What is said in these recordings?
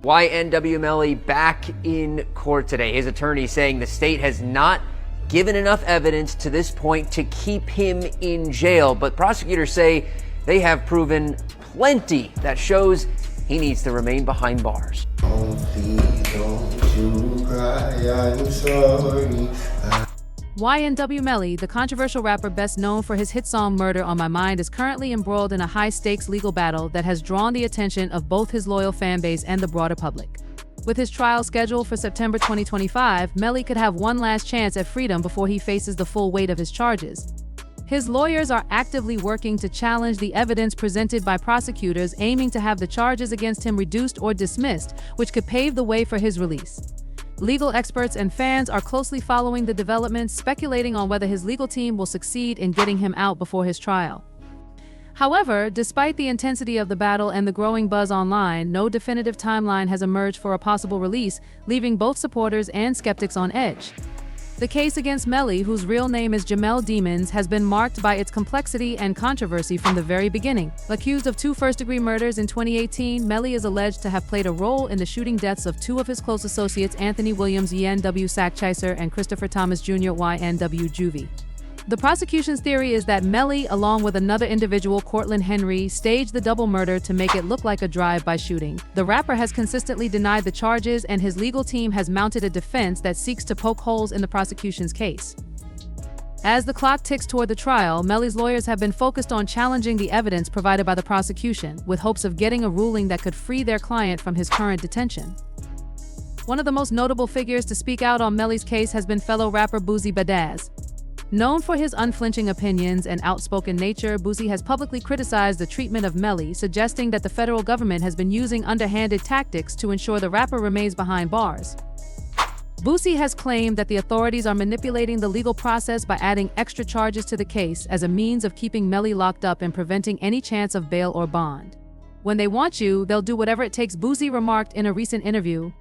YNW Melly back in court today. His attorney saying the state has not given enough evidence to this point to keep him in jail, but prosecutors say they have proven plenty that shows he needs to remain behind bars. YNW Melly, the controversial rapper best known for his hit song Murder on My Mind, is currently embroiled in a high-stakes legal battle that has drawn the attention of both his loyal fan base and the broader public. With his trial scheduled for September 2025, Melly could have one last chance at freedom before he faces the full weight of his charges. His lawyers are actively working to challenge the evidence presented by prosecutors, aiming to have the charges against him reduced or dismissed, which could pave the way for his release. Legal experts and fans are closely following the developments, speculating on whether his legal team will succeed in getting him out before his trial. However, despite the intensity of the battle and the growing buzz online, no definitive timeline has emerged for a possible release, leaving both supporters and skeptics on edge. The case against Melly, whose real name is Jamel Demons, has been marked by its complexity and controversy from the very beginning. Accused of 2 first-degree murders in 2018, Melly is alleged to have played a role in the shooting deaths of 2 of his close associates, Anthony Williams YNW Chaser and Christopher Thomas Jr. YNW Juvie. The prosecution's theory is that Melly, along with another individual, Cortland Henry, staged the double murder to make it look like a drive-by shooting. The rapper has consistently denied the charges, and his legal team has mounted a defense that seeks to poke holes in the prosecution's case. As the clock ticks toward the trial, Melly's lawyers have been focused on challenging the evidence provided by the prosecution, with hopes of getting a ruling that could free their client from his current detention. One of the most notable figures to speak out on Melly's case has been fellow rapper Boosie Badazz. Known for his unflinching opinions and outspoken nature, Boosie has publicly criticized the treatment of Melly, suggesting that the federal government has been using underhanded tactics to ensure the rapper remains behind bars. Boosie has claimed that the authorities are manipulating the legal process by adding extra charges to the case as a means of keeping Melly locked up and preventing any chance of bail or bond. "When they want you, they'll do whatever it takes," Boosie remarked in a recent interview.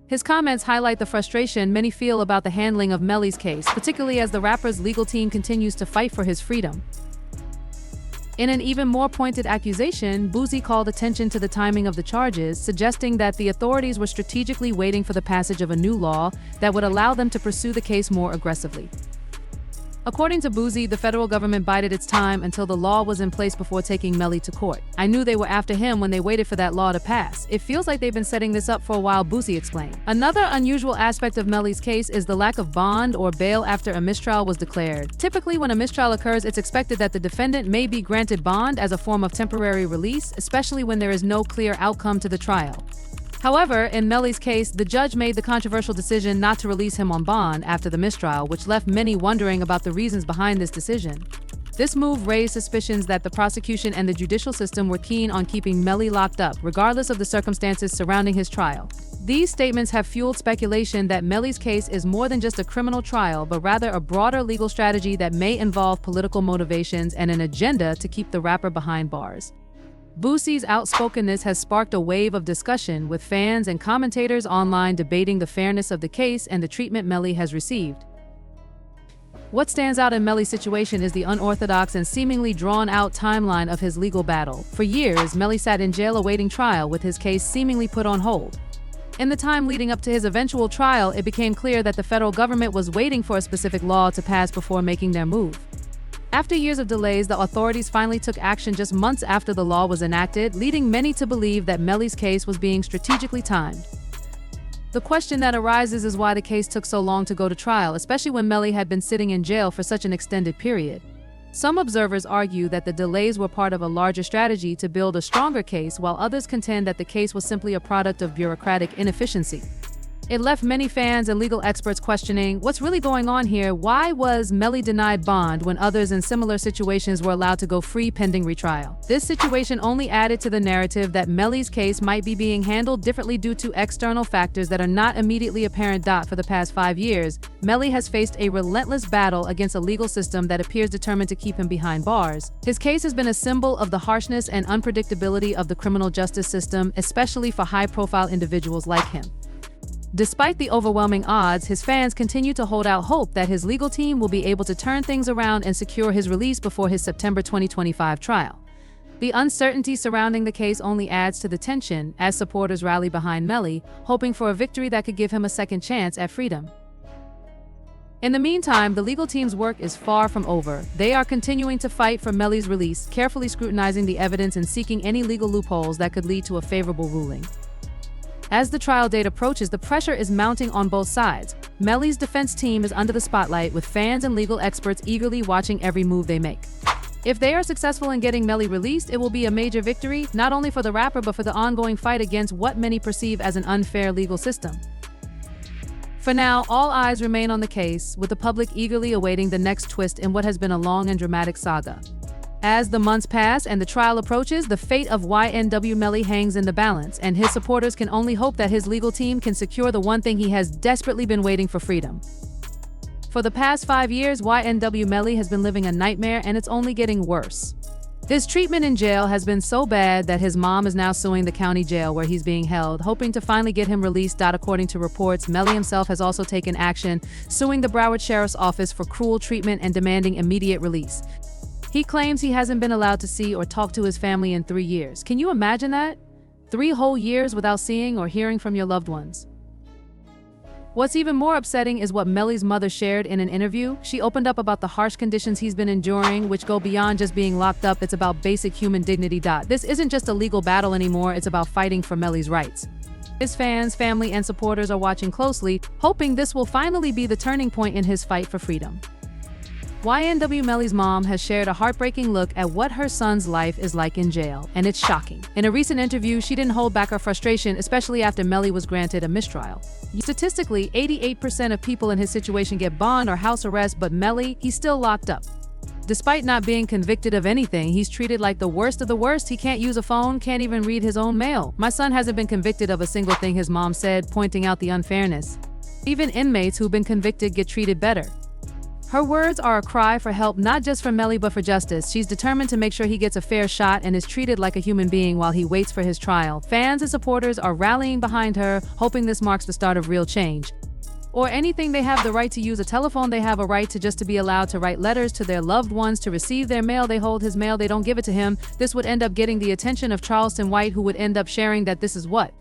His comments highlight the frustration many feel about the handling of Melly's case, particularly as the rapper's legal team continues to fight for his freedom. In an even more pointed accusation, Boosie called attention to the timing of the charges, suggesting that the authorities were strategically waiting for the passage of a new law that would allow them to pursue the case more aggressively. According to Boosie, the federal government bided its time until the law was in place before taking Melly to court. "I knew they were after him when they waited for that law to pass. It feels like they've been setting this up for a while," Boosie explained. Another unusual aspect of Melly's case is the lack of bond or bail after a mistrial was declared. Typically, when a mistrial occurs, it's expected that the defendant may be granted bond as a form of temporary release, especially when there is no clear outcome to the trial. However, in Melly's case, the judge made the controversial decision not to release him on bond after the mistrial, which left many wondering about the reasons behind this decision. This move raised suspicions that the prosecution and the judicial system were keen on keeping Melly locked up, regardless of the circumstances surrounding his trial. These statements have fueled speculation that Melly's case is more than just a criminal trial, but rather a broader legal strategy that may involve political motivations and an agenda to keep the rapper behind bars. Boosie's outspokenness has sparked a wave of discussion, with fans and commentators online debating the fairness of the case and the treatment Melly has received. What stands out in Melly's situation is the unorthodox and seemingly drawn-out timeline of his legal battle. For years, Melly sat in jail awaiting trial, with his case seemingly put on hold. In the time leading up to his eventual trial, it became clear that the federal government was waiting for a specific law to pass before making their move. After years of delays, the authorities finally took action just months after the law was enacted, leading many to believe that Melly's case was being strategically timed. The question that arises is why the case took so long to go to trial, especially when Melly had been sitting in jail for such an extended period. Some observers argue that the delays were part of a larger strategy to build a stronger case, while others contend that the case was simply a product of bureaucratic inefficiency. It left many fans and legal experts questioning, what's really going on here? Why was Melly denied bond when others in similar situations were allowed to go free pending retrial? This situation only added to the narrative that Melly's case might be being handled differently due to external factors that are not immediately apparent. For the past 5 years, Melly has faced a relentless battle against a legal system that appears determined to keep him behind bars. His case has been a symbol of the harshness and unpredictability of the criminal justice system, especially for high-profile individuals like him. Despite the overwhelming odds, his fans continue to hold out hope that his legal team will be able to turn things around and secure his release before his September 2025 trial. The uncertainty surrounding the case only adds to the tension as supporters rally behind Melly, hoping for a victory that could give him a second chance at freedom. In the meantime, the legal team's work is far from over. They are continuing to fight for Melly's release, carefully scrutinizing the evidence and seeking any legal loopholes that could lead to a favorable ruling. As the trial date approaches, the pressure is mounting on both sides. Melly's defense team is under the spotlight, with fans and legal experts eagerly watching every move they make. If they are successful in getting Melly released, it will be a major victory, not only for the rapper but for the ongoing fight against what many perceive as an unfair legal system. For now, all eyes remain on the case, with the public eagerly awaiting the next twist in what has been a long and dramatic saga. As the months pass and the trial approaches, the fate of YNW Melly hangs in the balance, and his supporters can only hope that his legal team can secure the one thing he has desperately been waiting for: freedom. For the past 5 years, YNW Melly has been living a nightmare, and it's only getting worse. His treatment in jail has been so bad that his mom is now suing the county jail where he's being held, hoping to finally get him released. According to reports, Melly himself has also taken action, suing the Broward Sheriff's Office for cruel treatment and demanding immediate release. He claims he hasn't been allowed to see or talk to his family in 3 years. Can you imagine that? 3 whole years without seeing or hearing from your loved ones. What's even more upsetting is what Melly's mother shared in an interview. She opened up about the harsh conditions he's been enduring, which go beyond just being locked up. It's about basic human dignity. This isn't just a legal battle anymore, it's about fighting for Melly's rights. His fans, family, and supporters are watching closely, hoping this will finally be the turning point in his fight for freedom. YNW Melly's mom has shared a heartbreaking look at what her son's life is like in jail, and it's shocking. In a recent interview, she didn't hold back her frustration, especially after Melly was granted a mistrial. Statistically, 88% of people in his situation get bond or house arrest, but Melly, he's still locked up. Despite not being convicted of anything, he's treated like the worst of the worst. He can't use a phone, can't even read his own mail. My son hasn't been convicted of a single thing, his mom said, pointing out the unfairness. Even inmates who've been convicted get treated better. Her words are a cry for help, not just for Melly but for justice. She's determined to make sure he gets a fair shot and is treated like a human being while he waits for his trial. Fans and supporters are rallying behind her, hoping this marks the start of real change. Or anything, they have the right to use a telephone, they have a right to be allowed to write letters to their loved ones, to receive their mail. They hold his mail, they don't give it to him. This would end up getting the attention of Charleston White, who would end up sharing that this is what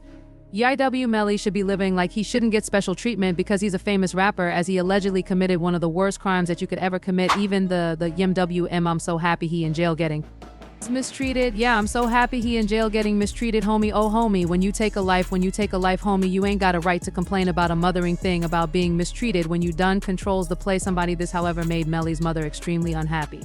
YNW Melly should be living like. He shouldn't get special treatment because he's a famous rapper, as he allegedly committed one of the worst crimes that you could ever commit. Even the YNW, I'm so happy he in jail getting mistreated. Yeah, I'm so happy he in jail getting mistreated, homie. Oh, homie, when you take a life, homie, you ain't got a right to complain about a mothering thing, about being mistreated when you done controls the play somebody. This, however, made Melly's mother extremely unhappy.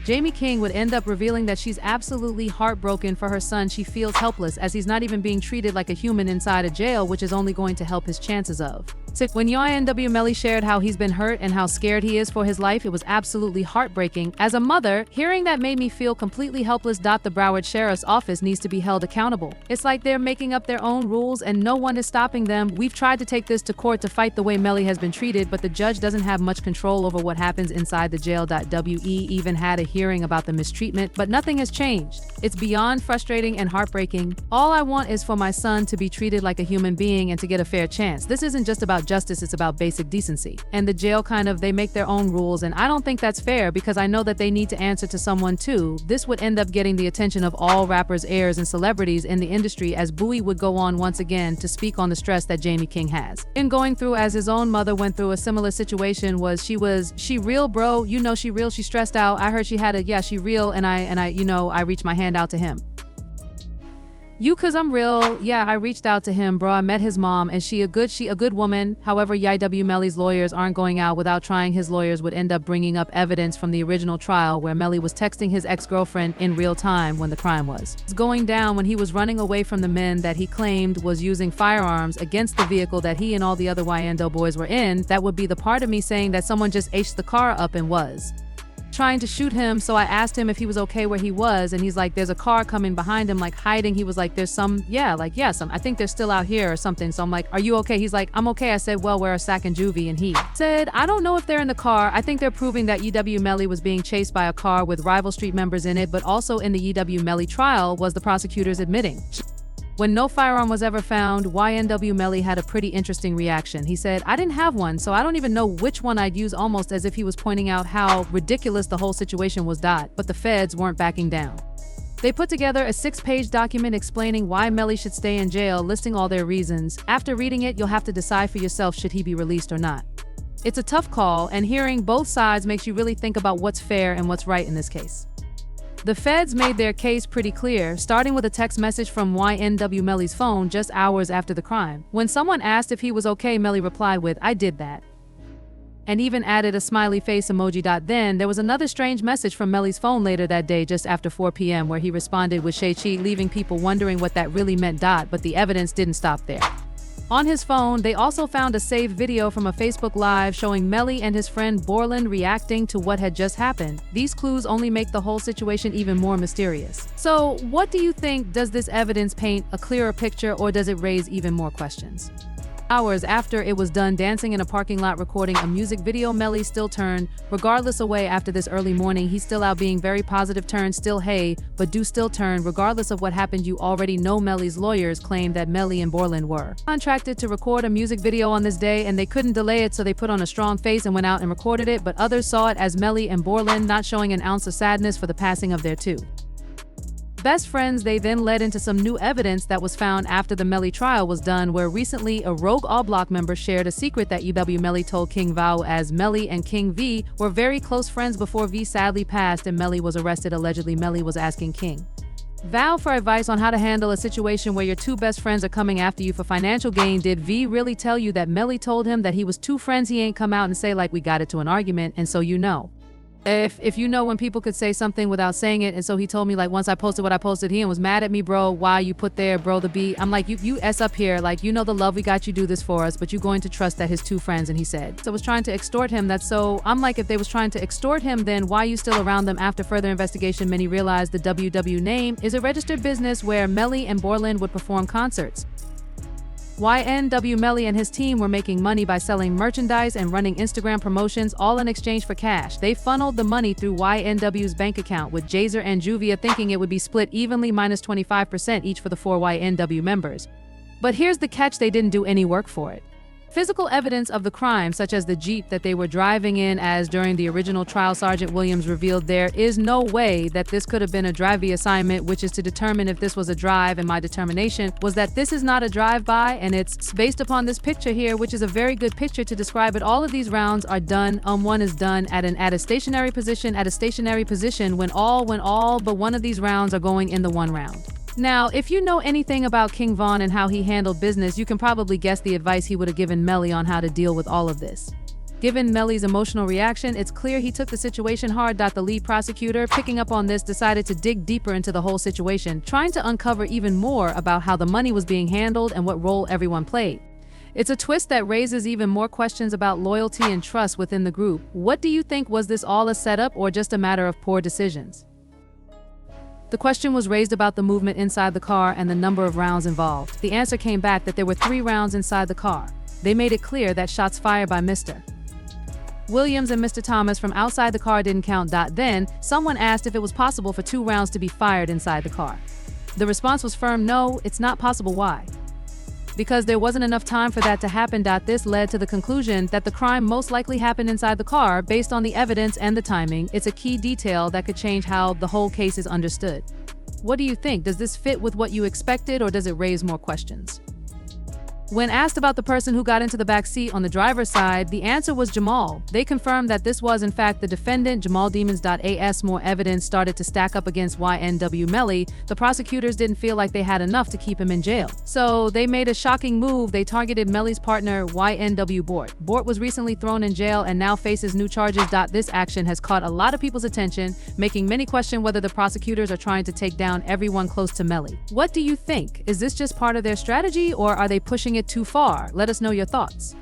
Jamie King would end up revealing that she's absolutely heartbroken for her son. She feels helpless as he's not even being treated like a human inside a jail, which is only going to help his chances of. When YNW Melly shared how he's been hurt and how scared he is for his life, it was absolutely heartbreaking. As a mother, hearing that made me feel completely helpless. The Broward Sheriff's Office needs to be held accountable. It's like they're making up their own rules and no one is stopping them. We've tried to take this to court to fight the way Melly has been treated, but the judge doesn't have much control over what happens inside the jail. WE even had a hearing about the mistreatment, but nothing has changed. It's beyond frustrating and heartbreaking. All I want is for my son to be treated like a human being and to get a fair chance. This isn't just about justice, it's about basic decency. And the jail they make their own rules, and I don't think that's fair because I know that they need to answer to someone too. This would end up getting the attention of all rappers, heirs, and celebrities in the industry, as Bowie would go on once again to speak on the stress that Jamie King has in going through, as his own mother went through a similar situation. She real, bro, you know, she real, she stressed out. I heard she had she real, and I reached my hand out to him. Cause I'm real. Yeah, I reached out to him, bro. I met his mom, and she a good woman. However, YNW Melly's lawyers aren't going out without trying. His lawyers would end up bringing up evidence from the original trial where Melly was texting his ex-girlfriend in real time when the crime was going down, when he was running away from the men that he claimed was using firearms against the vehicle that he and all the other YNW boys were in. That would be the part of me saying that someone just H'd the car up and was trying to shoot him. So I asked him if he was okay where he was, and he's like, there's a car coming behind him, like hiding. He was like, there's some, I think they're still out here or something. So I'm like, are you okay? He's like, I'm okay. I said, well, we're a sack and juvie. And he said, I don't know if they're in the car. I think they're proving that YNW Melly was being chased by a car with rival street members in it, but also in the YNW Melly trial was the prosecutors admitting. When no firearm was ever found, YNW Melly had a pretty interesting reaction. He said, I didn't have one, so I don't even know which one I'd use, almost as if he was pointing out how ridiculous the whole situation was. But the feds weren't backing down. They put together a 6-page document explaining why Melly should stay in jail, listing all their reasons. After reading it, you'll have to decide for yourself should he be released or not. It's a tough call, and hearing both sides makes you really think about what's fair and what's right in this case. The feds made their case pretty clear, starting with a text message from YNW Melly's phone just hours after the crime. When someone asked if he was okay, Melly replied with, "I did that," and even added a smiley face emoji. Then there was another strange message from Melly's phone later that day just after 4 p.m. where he responded with "Shay Chi," leaving people wondering what that really meant. But the evidence didn't stop there. On his phone, they also found a saved video from a Facebook Live showing Melly and his friend Borland reacting to what had just happened. These clues only make the whole situation even more mysterious. So, what do you think? Does this evidence paint a clearer picture, or does it raise even more questions? Hours after it was done dancing in a parking lot recording a music video, Melly still turned regardless away after this early morning. He's still out being very positive, turn still hey, but do still turn regardless of what happened. You already know Melly's lawyers claimed that Melly and Borland were contracted to record a music video on this day and they couldn't delay it, so they put on a strong face and went out and recorded it, but others saw it as Melly and Borland not showing an ounce of sadness for the passing of their two best friends. They then led into some new evidence that was found after the Melly trial was done, where recently a rogue All Block member shared a secret that YNW Melly told King Vao, as Melly and King V were very close friends before V sadly passed and Melly was arrested. Allegedly, Melly was asking King Vao for advice on how to handle a situation where your two best friends are coming after you for financial gain. Did V really tell you that Melly told him that he was two friends? He ain't come out and say like we got into an argument, and so you know. If you know when people could say something without saying it, and so he told me like once I posted what I posted, he was mad at me, bro. Why you put there, bro, the B? I'm like, you S up here, like, you know the love we got, you do this for us, but you going to trust that his two friends? And he said so was trying to extort him. That's so I'm like, if they was trying to extort him, then why you still around them? After further investigation, many realized the YNW name is a registered business where Melly and Borland would perform concerts. YNW Melly and his team were making money by selling merchandise and running Instagram promotions, all in exchange for cash. They funneled the money through YNW's bank account, with Jazer and Juvia thinking it would be split evenly, minus 25% each for the 4 YNW members. But here's the catch: they didn't do any work for it. Physical evidence of the crime, such as the Jeep that they were driving in, as during the original trial Sergeant Williams revealed, there is no way that this could have been a drive-by assignment, which is to determine if this was a drive, and my determination was that this is not a drive-by, and it's based upon this picture here, which is a very good picture to describe it. All of these rounds are done, one is done at a stationary position, when all but one of these rounds are going in the one round. Now, if you know anything about King Von and how he handled business, you can probably guess the advice he would have given Melly on how to deal with all of this. Given Melly's emotional reaction, it's clear he took the situation hard. The lead prosecutor, picking up on this, decided to dig deeper into the whole situation, trying to uncover even more about how the money was being handled and what role everyone played. It's a twist that raises even more questions about loyalty and trust within the group. What do you think? Was this all a setup or just a matter of poor decisions? The question was raised about the movement inside the car and the number of rounds involved. The answer came back that there were 3 rounds inside the car. They made it clear that shots fired by Mr. Williams and Mr. Thomas from outside the car didn't count. Then, someone asked if it was possible for 2 rounds to be fired inside the car. The response was firm: no, it's not possible. Why? Because there wasn't enough time for that to happen. This led to the conclusion that the crime most likely happened inside the car based on the evidence and the timing. It's a key detail that could change how the whole case is understood. What do you think? Does this fit with what you expected, or does it raise more questions? When asked about the person who got into the back seat on the driver's side, the answer was Jamal. They confirmed that this was in fact the defendant, Jamal Demons. As more evidence started to stack up against YNW Melly, the prosecutors didn't feel like they had enough to keep him in jail. So they made a shocking move. They targeted Melly's partner, YNW Bort. Bort was recently thrown in jail and now faces new charges. This action has caught a lot of people's attention, making many question whether the prosecutors are trying to take down everyone close to Melly. What do you think? Is this just part of their strategy, or are they pushing it too far? Let us know your thoughts.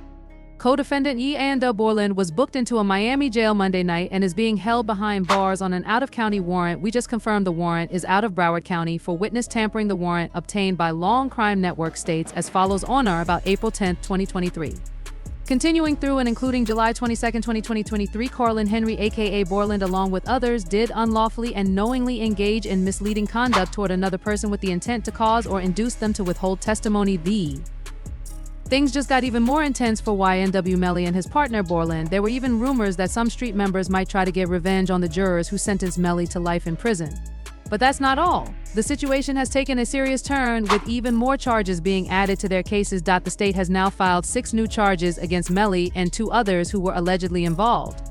Co-defendant YNW Borland was booked into a Miami jail Monday night and is being held behind bars on an out-of-county warrant. We just confirmed the warrant is out of Broward County for witness tampering. The warrant obtained by Long Crime Network states as follows on or about April 10, 2023. Continuing through and including July 22, 2023, Carlin Henry aka Borland along with others did unlawfully and knowingly engage in misleading conduct toward another person with the intent to cause or induce them to withhold testimony. Things just got even more intense for YNW Melly and his partner Borland. There were even rumors that some street members might try to get revenge on the jurors who sentenced Melly to life in prison. But that's not all. The situation has taken a serious turn, with even more charges being added to their cases. The state has now filed 6 new charges against Melly and 2 others who were allegedly involved.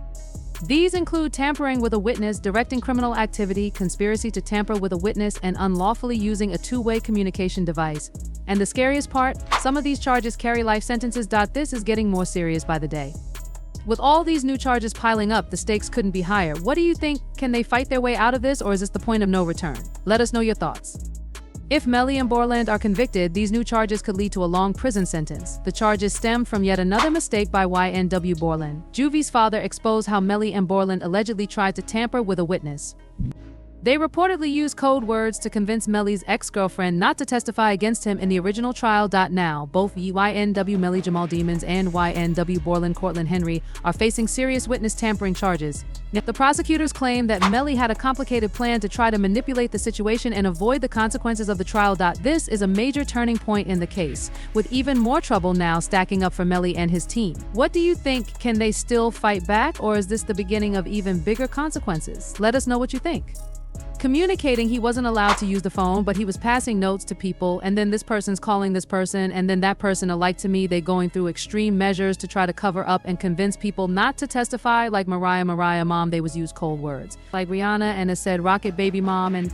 These include tampering with a witness, directing criminal activity, conspiracy to tamper with a witness, and unlawfully using a two-way communication device. And the scariest part, some of these charges carry life sentences. This is getting more serious by the day. With all these new charges piling up, the stakes couldn't be higher. What do you think? Can they fight their way out of this, or is this the point of no return? Let us know your thoughts. If Melly and Borland are convicted, these new charges could lead to a long prison sentence. The charges stem from yet another mistake by YNW Borland. Juvie's father exposed how Melly and Borland allegedly tried to tamper with a witness. They reportedly used code words to convince Melly's ex-girlfriend not to testify against him in the original trial. Now, both YNW Melly Jamal Demons and YNW Borland Cortland Henry are facing serious witness tampering charges. The prosecutors claim that Melly had a complicated plan to try to manipulate the situation and avoid the consequences of the trial. This is a major turning point in the case, with even more trouble now stacking up for Melly and his team. What do you think? Can they still fight back, or is this the beginning of even bigger consequences? Let us know what you think. Communicating, he wasn't allowed to use the phone, but he was passing notes to people, and then this person's calling this person, and then that person alike to me. They going through extreme measures to try to cover up and convince people not to testify. Like Mariah mom, they was used cold words like Rihanna, and it said rocket baby mom, and